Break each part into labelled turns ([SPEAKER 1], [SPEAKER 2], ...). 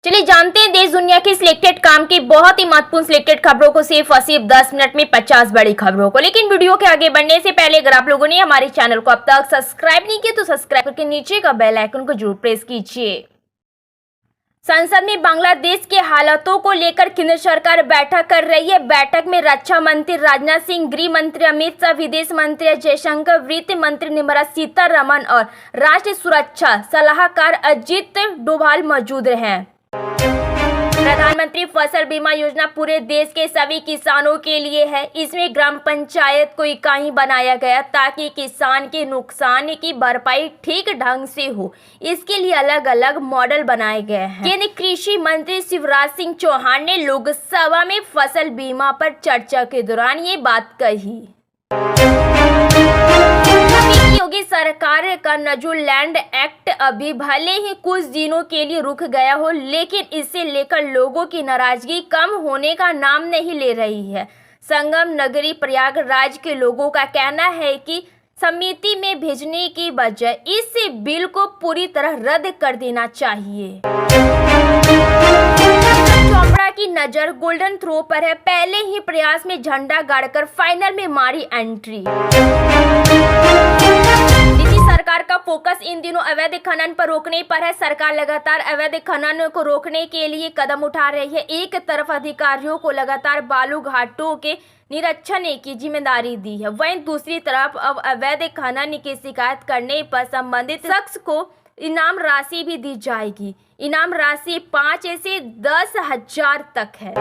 [SPEAKER 1] चलिए जानते हैं देश दुनिया की सिलेक्टेड काम की बहुत ही महत्वपूर्ण सिलेक्टेड खबरों को सिर्फ और सिर्फ 10 मिनट में 50 बड़ी खबरों को। लेकिन वीडियो के आगे बढ़ने से पहले अगर आप लोगों ने हमारे चैनल को अब तक सब्सक्राइब नहीं किया तो सब्सक्राइब करके नीचे का बेल आइकन को जरूर प्रेस कीजिए। संसद में बांग्लादेश के हालातों को लेकर केंद्र सरकार बैठक कर रही है। बैठक में रक्षा मंत्री राजनाथ सिंह, गृह मंत्री अमित शाह, विदेश मंत्री एस जयशंकर, वित्त मंत्री निर्मला सीतारमण और राष्ट्रीय सुरक्षा सलाहकार अजीत डोभाल मौजूद हैं। प्रधानमंत्री फसल बीमा योजना पूरे देश के सभी किसानों के लिए है। इसमें ग्राम पंचायत को इकाई बनाया गया ताकि किसान के नुकसान की भरपाई ठीक ढंग से हो। इसके लिए अलग अलग मॉडल बनाए गए हैं। केंद्रीय कृषि मंत्री शिवराज सिंह चौहान ने लोकसभा में फसल बीमा पर चर्चा के दौरान ये बात कही। योगी सरकार का न्यूजीलैंड एक्ट अभी भले ही कुछ दिनों के लिए रुक गया हो, लेकिन इसे लेकर लोगों की नाराजगी कम होने का नाम नहीं ले रही है। संगम नगरी प्रयागराज के लोगों का कहना है कि समिति में भेजने की बजाय इस बिल को पूरी तरह रद्द कर देना चाहिए। चोपड़ा की नजर गोल्डन थ्रो पर है। पहले ही प्रयास में झंडा गाड़कर फाइनल में मारी एंट्री। सरकार का फोकस इन दिनों अवैध खनन पर रोकने पर है। सरकार लगातार अवैध खनन को रोकने के लिए कदम उठा रही है। एक तरफ अधिकारियों को लगातार बालू घाटों के निरीक्षण की जिम्मेदारी दी है, वहीं दूसरी तरफ अब अवैध खनन की शिकायत करने पर संबंधित शख्स को इनाम राशि भी दी जाएगी। इनाम राशि 5 से 10,000 तक है।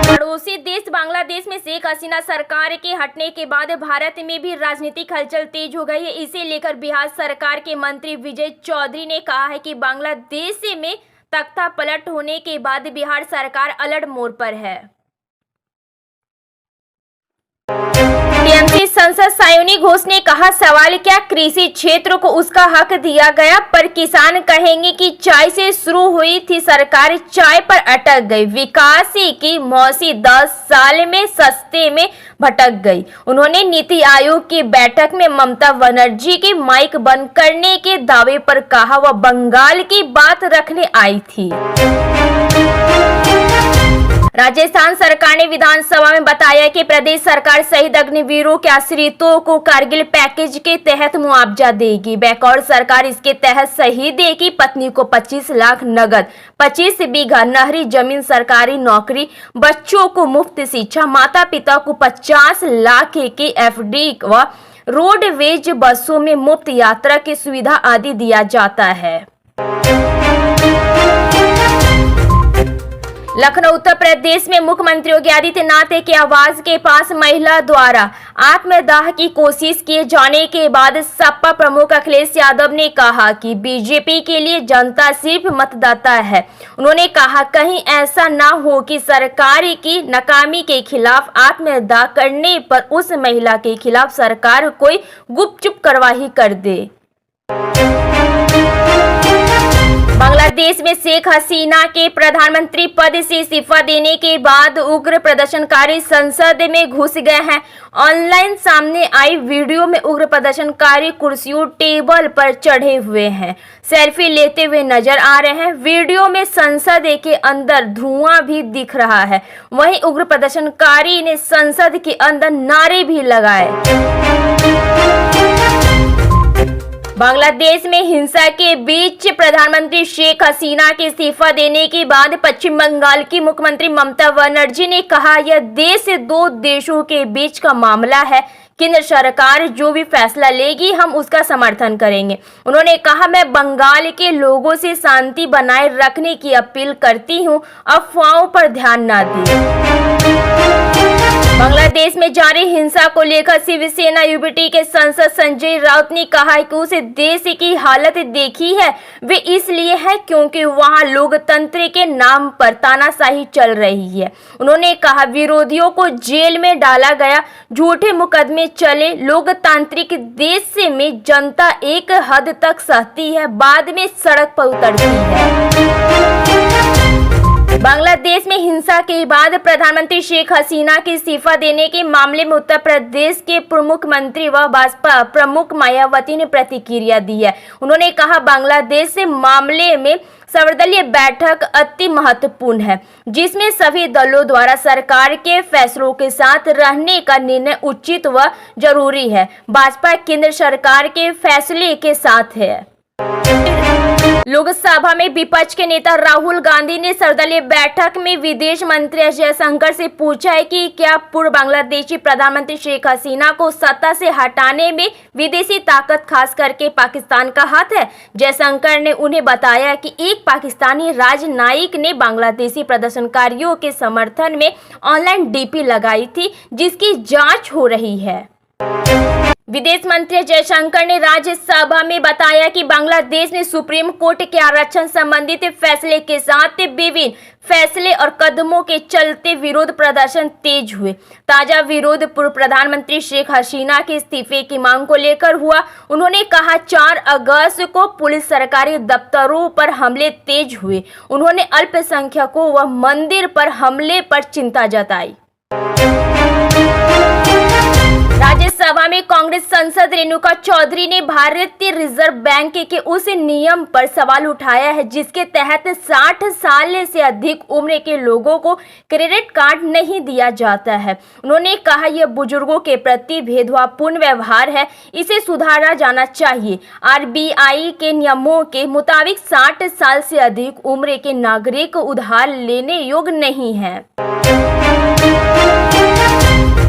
[SPEAKER 1] पड़ोसी देश बांग्लादेश में शेख हसीना सरकार के हटने के बाद भारत में भी राजनीतिक हलचल तेज हो गई है। इसे लेकर बिहार सरकार के मंत्री विजय चौधरी ने कहा है कि बांग्लादेश में तख्ता पलट होने के बाद बिहार सरकार अलर्ट मोड पर है। टीएमसी सांसद सायोनी घोष ने कहा, सवाल क्या कृषि क्षेत्र को उसका हक दिया गया, पर किसान कहेंगे कि चाय से शुरू हुई थी सरकार चाय पर अटक गई। विकास की मौसी 10 साल में सस्ते में भटक गई। उन्होंने नीति आयोग की बैठक में ममता बनर्जी के माइक बंद करने के दावे पर कहा वह बंगाल की बात रखने आई थी। राजस्थान सरकार ने विधानसभा में बताया कि प्रदेश सरकार शहीद अग्निवीरों के आश्रितों को कारगिल पैकेज के तहत मुआवजा देगी। बैकौर सरकार इसके तहत शहीद की पत्नी को 25 लाख नगद, 25 बीघा नहरी जमीन, सरकारी नौकरी, बच्चों को मुफ्त शिक्षा, माता पिता को 50 लाख की एफडी व रोडवेज बसों में मुफ्त यात्रा की सुविधा आदि दिया जाता है। लखनऊ उत्तर प्रदेश में मुख्यमंत्री योगी आदित्यनाथ के आवास के पास महिला द्वारा आत्मदाह की कोशिश किए जाने के बाद सपा प्रमुख अखिलेश यादव ने कहा कि बीजेपी के लिए जनता सिर्फ मतदाता है। उन्होंने कहा कहीं ऐसा ना हो कि सरकार की नाकामी के खिलाफ आत्मदाह करने पर उस महिला के खिलाफ सरकार कोई गुपचुप कार्रवाई कर दे। बांग्लादेश में शेख हसीना के प्रधानमंत्री पद से इस्तीफा देने के बाद उग्र प्रदर्शनकारी संसद में घुस गए हैं। ऑनलाइन सामने आई वीडियो में उग्र प्रदर्शनकारी कुर्सियों टेबल पर चढ़े हुए हैं, सेल्फी लेते हुए नजर आ रहे हैं। वीडियो में संसद के अंदर धुआं भी दिख रहा है। वहीं उग्र प्रदर्शनकारी ने संसद के अंदर नारे भी लगाए। बांग्लादेश में हिंसा के बीच प्रधानमंत्री शेख हसीना के इस्तीफा देने के बाद पश्चिम बंगाल की मुख्यमंत्री ममता बनर्जी ने कहा यह देश दो देशों के बीच का मामला है। केंद्र सरकार जो भी फैसला लेगी हम उसका समर्थन करेंगे। उन्होंने कहा मैं बंगाल के लोगों से शांति बनाए रखने की अपील करती हूं, अफवाहों पर ध्यान न दें। बांग्लादेश में जारी हिंसा को लेकर शिवसेना यूबीटी के सांसद संजय राउत ने कहा कि उसे देश की हालत देखी है वे इसलिए है क्योंकि वहां लोकतंत्र के नाम पर तानाशाही चल रही है। उन्होंने कहा विरोधियों को जेल में डाला गया, झूठे मुकदमे चले। लोकतांत्रिक देश में जनता एक हद तक सहती है, बाद में सड़क पर उतरती है। बांग्लादेश में हिंसा के बाद प्रधानमंत्री शेख हसीना के इस्तीफा देने के मामले में उत्तर प्रदेश के मुख्यमंत्री व भाजपा प्रमुख मायावती ने प्रतिक्रिया दी है। उन्होंने कहा, बांग्लादेश से मामले में सर्वदलीय बैठक अति महत्वपूर्ण है, जिसमें सभी दलों द्वारा सरकार के फैसलों के साथ रहने का निर्णय उचित व जरूरी है। भाजपा केंद्र सरकार के फैसले के साथ है। लोकसभा में विपक्ष के नेता राहुल गांधी ने सर्वदलीय बैठक में विदेश मंत्री एस जयशंकर से पूछा है कि क्या पूर्व बांग्लादेशी प्रधानमंत्री शेख हसीना को सत्ता से हटाने में विदेशी ताकत खास करके पाकिस्तान का हाथ है। जयशंकर ने उन्हें बताया कि एक पाकिस्तानी राजनयिक ने बांग्लादेशी प्रदर्शनकारियों के समर्थन में ऑनलाइन डीपी लगाई थी, जिसकी जांच हो रही है। विदेश मंत्री जयशंकर ने राज्यसभा में बताया कि बांग्लादेश ने सुप्रीम कोर्ट के आरक्षण संबंधित फैसले के साथ विभिन्न फैसले और कदमों के चलते विरोध प्रदर्शन तेज हुए। ताजा विरोध पूर्व प्रधानमंत्री शेख हसीना के इस्तीफे की मांग को लेकर हुआ। उन्होंने कहा, 4 अगस्त को पुलिस सरकारी दफ्तरों पर हमले तेज हुए। उन्होंने अल्पसंख्यकों व मंदिर पर हमले पर चिंता जताई। राज्यसभा में कांग्रेस सांसद रेणुका चौधरी ने भारतीय रिजर्व बैंक के उस नियम पर सवाल उठाया है जिसके तहत 60 साल से अधिक उम्र के लोगों को क्रेडिट कार्ड नहीं दिया जाता है। उन्होंने कहा, यह बुजुर्गों के प्रति भेदभावपूर्ण व्यवहार है, इसे सुधारा जाना चाहिए। आरबीआई के नियमों के मुताबिक 60 साल से अधिक उम्र के नागरिक उधार लेने योग्य नहीं है।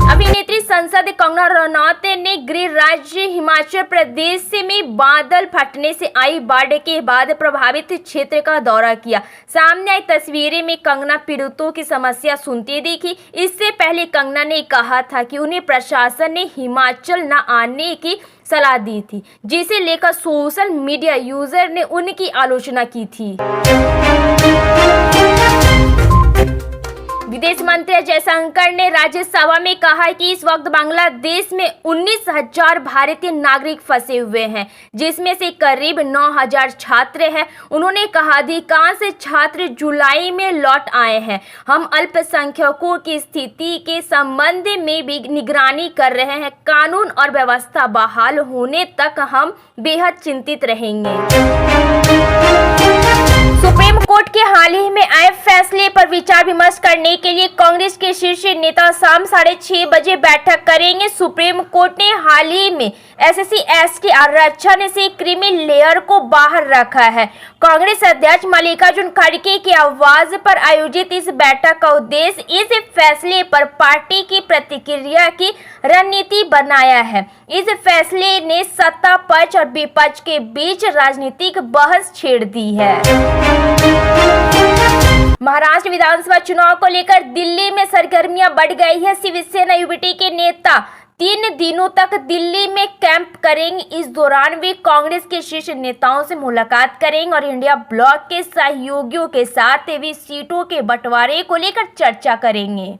[SPEAKER 1] अभिनेत्री संसद कंगना रनौत ने गृह राज्य हिमाचल प्रदेश में बादल फटने से आई बाढ़ के बाद प्रभावित क्षेत्र का दौरा किया। सामने आई तस्वीरें में कंगना पीड़ितों की समस्या सुनती दिखी। इससे पहले कंगना ने कहा था कि उन्हें प्रशासन ने हिमाचल न आने की सलाह दी थी, जिसे लेकर सोशल मीडिया यूजर ने उनकी आलोचना की थी। विदेश मंत्री जयशंकर ने राज्यसभा में कहा कि इस वक्त बांग्लादेश में 19,000 भारतीय नागरिक फंसे हुए हैं, जिसमें से करीब 9,000 छात्र हैं। उन्होंने कहा, अधिकांश छात्र जुलाई में लौट आए हैं। हम अल्पसंख्यकों की स्थिति के संबंध में भी निगरानी कर रहे हैं। कानून और व्यवस्था बहाल होने तक हम बेहद चिंतित रहेंगे। सुप्रीम कोर्ट के हाल ही में आए फैसले पर विचार विमर्श करने के लिए कांग्रेस के शीर्ष नेता शाम 6:30 बजे बैठक करेंगे। सुप्रीम कोर्ट ने हाल ही में SC ST आरक्षण से क्रीमी लेयर को बाहर रखा है। कांग्रेस अध्यक्ष मल्लिकार्जुन खड़गे की आवाज पर आयोजित इस बैठक का उद्देश्य इस फैसले पर पार्टी की प्रतिक्रिया की रणनीति बनाया है। इस फैसले ने सत्ता पक्ष और विपक्ष के बीच राजनीतिक बहस छेड़ दी है। महाराष्ट्र विधानसभा चुनाव को लेकर दिल्ली में सरगर्मियां बढ़ गई है। शिवसेना यूबीटी के नेता 3 दिनों तक दिल्ली में कैंप करेंगे। इस दौरान वे कांग्रेस के शीर्ष नेताओं से मुलाकात करेंगे और इंडिया ब्लॉक के सहयोगियों के साथ भी सीटों के बंटवारे को लेकर चर्चा करेंगे।